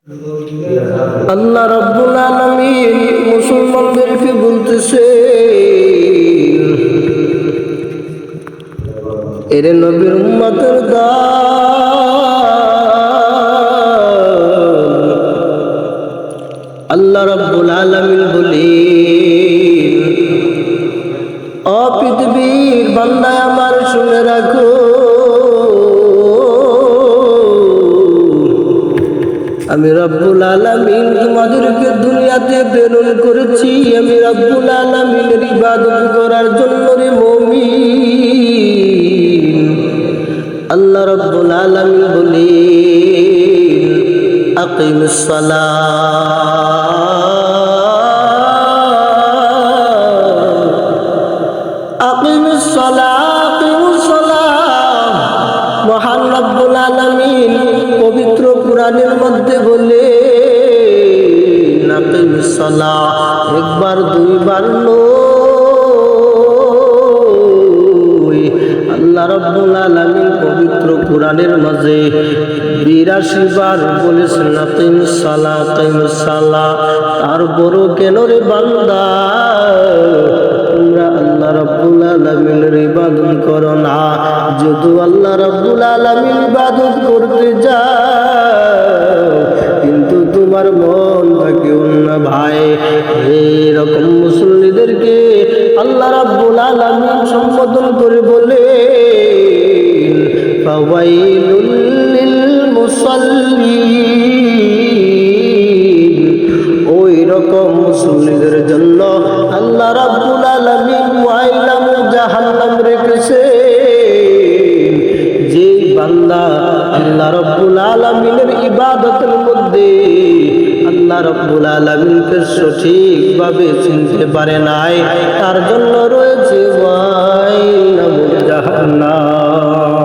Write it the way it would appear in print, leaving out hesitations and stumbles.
আল্লাহ রাব্বুল আলামিন মুসলমানদেরকে বলতেছে, এরে নবীর উম্মতের দল, আল্লাহ রাব্বুল আলামিন বলেন, ও পৃথিবীর বান্দা আমার শুনে রাখো, আমি রব্বুল আলামিন তোমাদেরকে দুনিয়াতে প্রেরণ করেছি, আমি রব্বুল আলামিনের ইবাদত করার জন্য রে মুমিন। আল্লাহ রব্বুল আলামিন বলেন, আকিমুস সালাহ, আকিমুস সালাহ, আকিমুস সালাহ। মহান রব্বুল আলামিন পবিত্র কুরআনের মধ্যে বলে, আকিমুস সালাহ একবার দুইবার নয়। আল্লাহ রব্বুল আলামিন পবিত্র কুরআনের মাঝে ৮২ বার বলেছেন আকিমুস সালাহ, আকিমুস সালাহ। তারপরও কেন রে বান্দা তোমরা আল্লাহ রাব্বুল আলামিনের ইবাদত করো না? যদি আল্লাহ রাব্বুল আলামিন ইবাদত করতে যাও কিন্তু তোমার মন থাকে অন্য ভাই। এরকম মুসল্লিদেরকে আল্লাহ রাব্বুল আলামিন সম্বোধন করে বলেন, ফাওয়াইলুল লিল মুসাল্লিন। ওই রকম মুসল্লিদের জন্য আল্লাহ রাব্বুল আলামিন ওয়াইলাম জাহান্নাম রেখেছে। যে বান্দা আল্লাহ রাব্বুল আলামিনের ইবাদতের মধ্যে আল্লাহ রাব্বুল আলামিনকে সঠিকভাবে চিনতে পারে নাই, তার জন্য রয়েছে ওয়াইলাম জাহান্নাম।